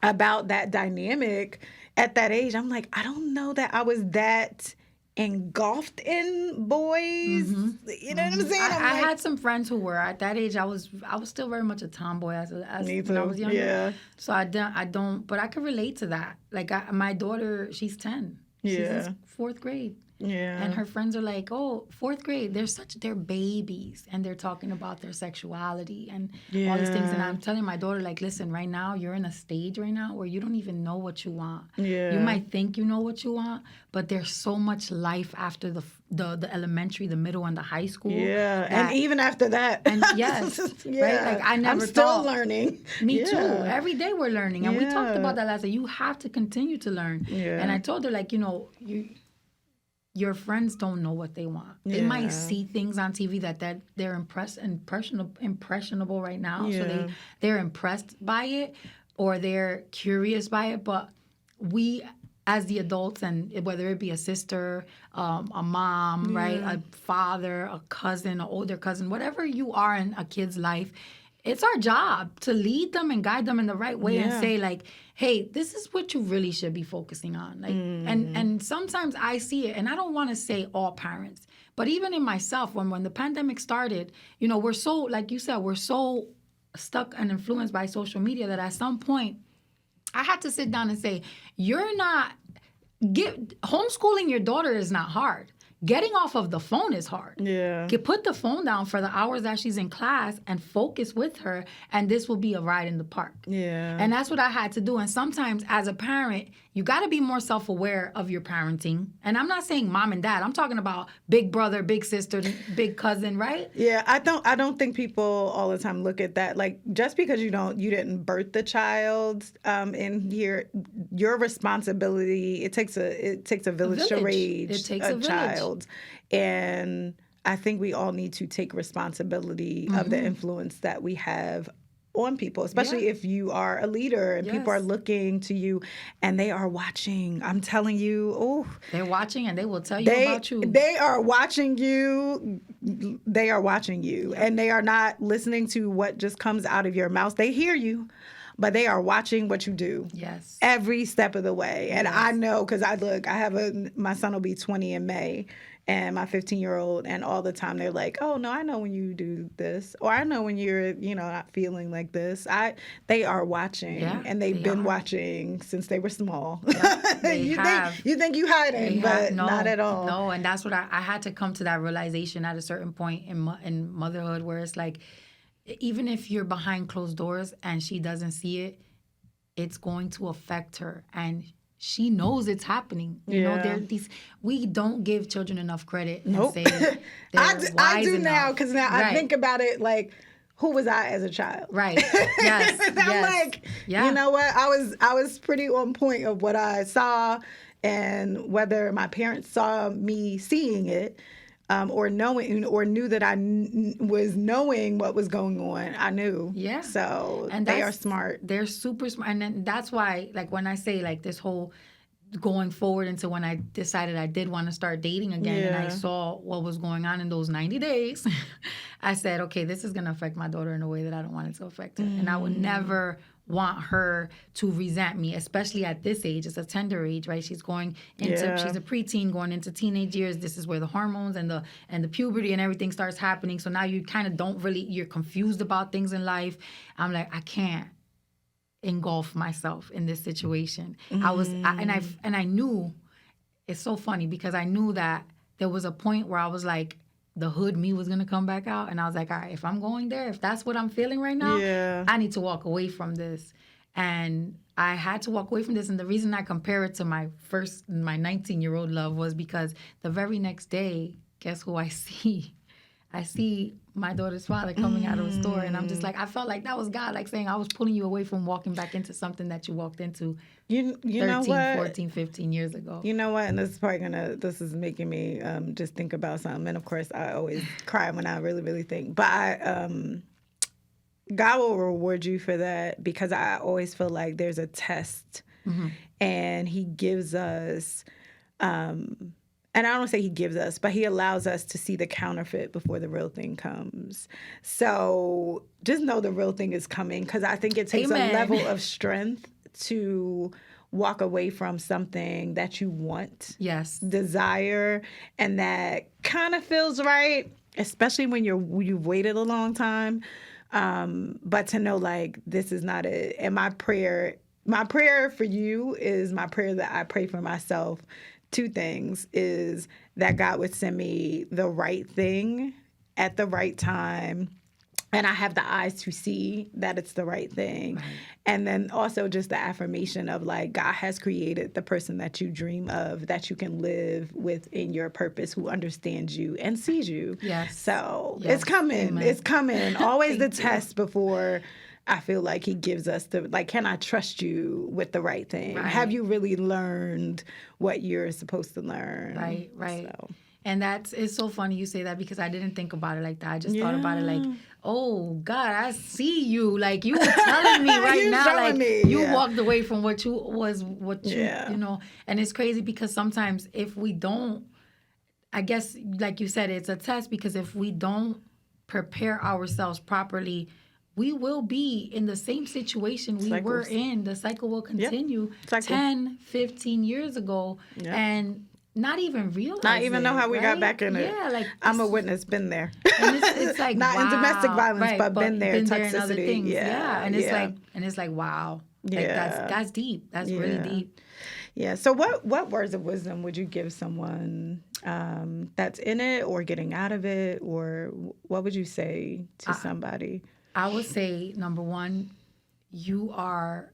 about that dynamic at that age, I'm like, I don't know that I was that engulfed in boys. You know what I'm saying? I had some friends who were at that age. I was still very much a tomboy as when I was younger. Yeah. So I don't, but I could relate to that. Like, my daughter, she's 10. She's in 4th grade. Yeah. And her friends are like, oh, fourth grade, they're babies. And they're talking about their sexuality and all these things. And I'm telling my daughter, like, listen, right now, you're in a stage right now where you don't even know what you want. Yeah. You might think you know what you want, but there's so much life after the elementary, the middle, and the high school. Yeah. And even after that. And yes. Yeah. Right? Like, I never I'm still thought. learning. Me too. Every day we're learning. And we talked Yeah. about that last day. You have to continue to learn. Yeah. And I told her, like, your friends don't know what they want. They might see things on TV that they're impressionable right now. Yeah. So they're impressed by it or they're curious by it. But we, as the adults, and whether it be a sister, a mom, right, a father, a cousin, an older cousin, whatever you are in a kid's life, it's our job to lead them and guide them in the right way and say, like, hey, this is what you really should be focusing on. Like, and sometimes I see it, and I don't want to say all parents, but even in myself, when the pandemic started, we're so, like you said, we're so stuck and influenced by social media that at some point I had to sit down and say, homeschooling your daughter is not hard. Getting off of the phone is hard. Yeah. Put the phone down for the hours that she's in class and focus with her, and this will be a ride in the park. Yeah. And that's what I had to do. And sometimes as a parent, you got to be more self-aware of your parenting. And I'm not saying mom and dad. I'm talking about big brother, big sister, big cousin, right? Yeah, I don't think people all the time look at that. Like, just because you didn't birth the child in here, your responsibility, it takes a village to raise a child. And I think we all need to take responsibility of the influence that we have on people, especially if you are a leader and people are looking to you and they are watching. I'm telling you, they're watching and they will tell you about you. They are watching you. They are watching you, and they are not listening to what just comes out of your mouth. They hear you, but they are watching what you do. Yes. Every step of the way. And I know, because my son will be 20 in May, and my 15-year-old, and all the time they're like, oh, no, I know when you do this, or I know when you're, not feeling like this. They are watching, and they've been watching since they were small. Yeah, you think you hiding, but not at all. No, and that's what I had to come to that realization at a certain point in motherhood, where it's like, even if you're behind closed doors and she doesn't see it, it's going to affect her, and she knows it's happening. We don't give children enough credit. Nope. And say I do now, because now right. I think about it like, who was I as a child? Right. Yes. I'm like, you know what? I was pretty on point of what I saw, and whether my parents saw me seeing it, or knowing, or knew that I was knowing what was going on. I knew. Yeah. So and they are smart. They're super smart. And then that's why, like, when I say, like, this whole going forward into when I decided I did want to start dating again, and I saw what was going on in those 90 days, I said, okay, this is going to affect my daughter in a way that I don't want it to affect her. And I would never want her to resent me, especially at this age. It's a tender age, right? She's going into she's a preteen going into teenage years. This is where the hormones and the puberty and everything starts happening. So now you kind of you're confused about things in life. I'm like, I can't engulf myself in this situation. I knew, it's so funny because I knew that there was a point where I was like, the hood me was going to come back out. And I was like, all right, if I'm going there, if that's what I'm feeling right now, I need to walk away from this. And I had to walk away from this. And the reason I compare it to my 19-year-old love was because the very next day, guess who I see? I see my daughter's father coming out of a store. And I'm just like, I felt like that was God, like saying I was pulling you away from walking back into something that you walked into you 13, know what? 14, 15 years ago. You know what? And this is making me just think about something. And of course, I always cry when I really, really think. But God will reward you for that, because I always feel like there's a test, and He gives us... and I don't say He gives us, but He allows us to see the counterfeit before the real thing comes. So just know the real thing is coming, because I think it takes a level of strength to walk away from something that you want, desire, and that kind of feels right, especially when you've waited a long time. But to know, like, this is not it. And my prayer for you is my prayer that I pray for myself, two things is that God would send me the right thing at the right time, and I have the eyes to see that it's the right thing. Right. And then also just the affirmation of like, God has created the person that you dream of, that you can live within your purpose, who understands you and sees you. Yes. So Yes. it's coming. Amen. It's coming. Always the Thank you. test before I feel like he gives us the, like, can I trust you with the right thing? Right. Have you really learned what you're supposed to learn? Right, right. So. And it's so funny you say that, because I didn't think about it like that. I just thought about it like, oh God, I see you. Like, you were telling me right You now, showing like me, you yeah. walked away from what you Yeah. you know. And it's crazy because sometimes if we don't, I guess like you said, it's a test, because if we don't prepare ourselves properly, we will be in the same situation we were Cycles. in. The cycle will continue Cycle. 10, 15 years ago. Yep. And not even realize Not even know how we got back in it. Yeah, like I'm a witness, been there. and it's like Not in domestic wow. violence, Right, but been there. in other Toxicity. things. Yeah. And it's like wow. Like Yeah. that's deep. That's really deep. Yeah. So what words of wisdom would you give someone that's in it or getting out of it, or what would you say to somebody? I would say, number one, you are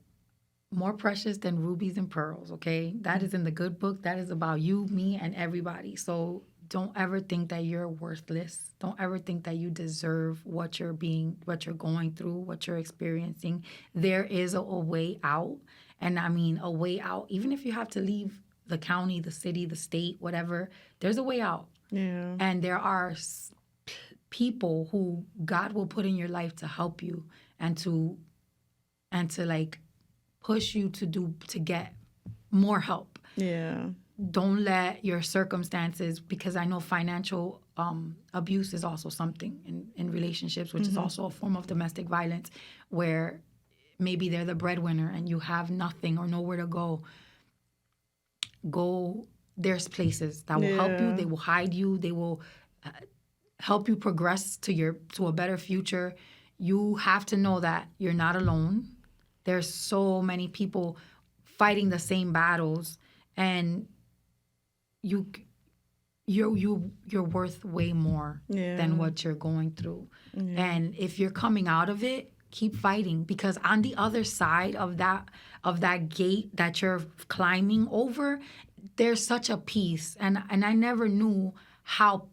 more precious than rubies and pearls, okay? That is in the good book. That is about you, me, and everybody. So don't ever think that you're worthless. Don't ever think that you deserve what you're going through, what you're experiencing. There is a way out. And I mean, a way out, even if you have to leave the county, the city, the state, whatever, there's a way out. Yeah. And there are people who God will put in your life to help you and to like push you to get more help. Yeah. Don't let your circumstances, because I know financial abuse is also something in relationships, which is also a form of domestic violence, where maybe they're the breadwinner and you have nothing or nowhere to go. There's places that will help you. They will hide you. They will help you progress to a better future. You have to know that you're not alone. There's so many people fighting the same battles, and you're worth way more than what you're going through. And if you're coming out of it, keep fighting, because on the other side of that gate that you're climbing over, there's such a peace. And I never knew how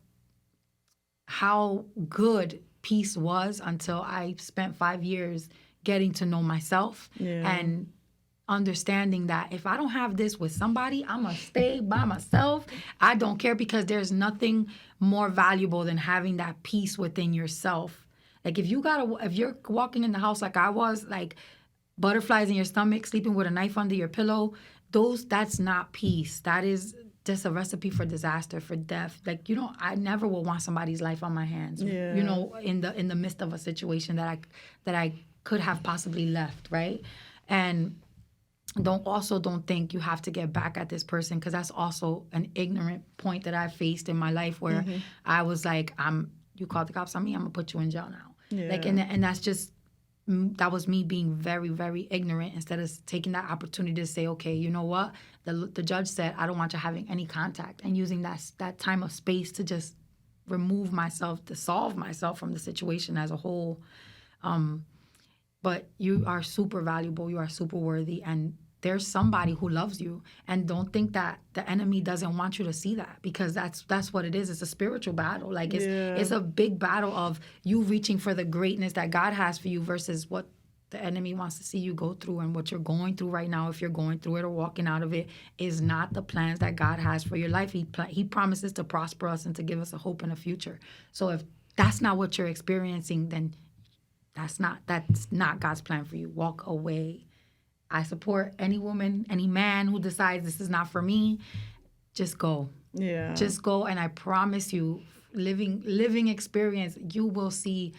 good peace was until I spent 5 years getting to know myself and understanding that if I don't have this with somebody, I'm going to stay by myself. I don't care, because there's nothing more valuable than having that peace within yourself. Like if you're walking in the house like I was, like butterflies in your stomach, sleeping with a knife under your pillow, that's not peace. That is just a recipe for disaster, for death. Like, I never will want somebody's life on my hands. In the midst of a situation that I could have possibly left, right? And don't think you have to get back at this person, because that's also an ignorant point that I faced in my life, where I was like, you called the cops on me, I'm gonna put you in jail now. Like, and that's just, that was me being very, very ignorant, instead of taking that opportunity to say, okay, you know what? The judge said, I don't want you having any contact, and using that time of space to just remove myself, to solve myself from the situation as a whole. But you are super valuable. You are super worthy. And there's somebody who loves you. And don't think that the enemy doesn't want you to see that, because that's what it is. It's a spiritual battle. Like it's a big battle of you reaching for the greatness that God has for you versus what the enemy wants to see you go through. And what you're going through right now, if you're going through it or walking out of it, is not the plans that God has for your life. He promises to prosper us and to give us a hope and a future. So if that's not what you're experiencing, then that's not God's plan for you. Walk away. I support any woman, any man who decides this is not for me. Just go. Yeah. Just go, and I promise you, living experience, you will see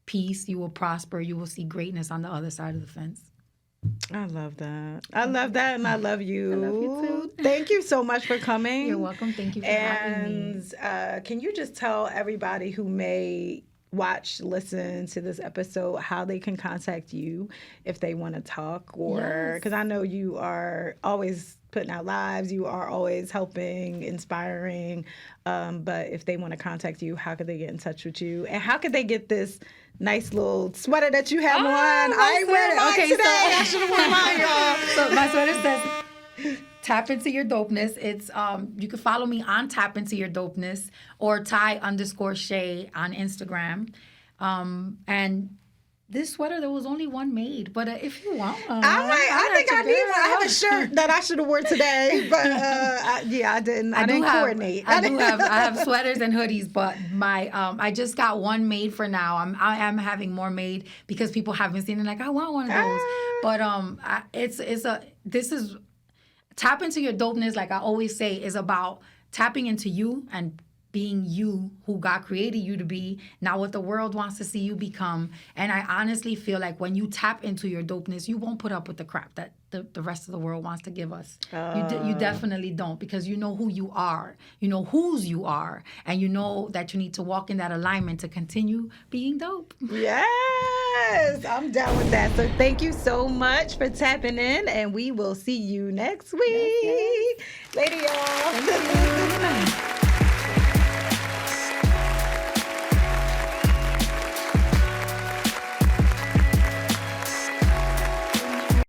peace, you will prosper, you will see greatness on the other side of the fence. I love that. I love that, and I love you. I love you too. Thank you so much for coming. You're welcome. Thank you for having me. And can you just tell everybody who may listen to this episode how they can contact you if they want to talk, or because I know you are always putting out lives. You are always helping, inspiring. But if they want to contact you, how could they get in touch with you? And how could they get this nice little sweater that you have on? I ain't wearing mine today. I should have worn mine, y'all. So my sweater says, tap into your dopeness. It's you can follow me on Tap Into Your Dopeness or Ty_Shey on Instagram. And this sweater, there was only one made, but if you want one, I think I need one. I have a shirt that I should have worn today, but I didn't. I didn't coordinate. I have sweaters and hoodies, but my I just got one made for now. I am having more made because people haven't seen it. Like, I want one of those, but this is Tap Into Your Dopeness. Like I always say, is about tapping into you and being you who God created you to be, not what the world wants to see you become. And I honestly feel like when you tap into your dopeness, you won't put up with the crap that the rest of the world wants to give us. You definitely don't, because you know who you are, you know whose you are, and you know that you need to walk in that alignment to continue being dope. Yes, I'm down with that. So thank you so much for tapping in, and we will see you next week. Yes. Later, y'all.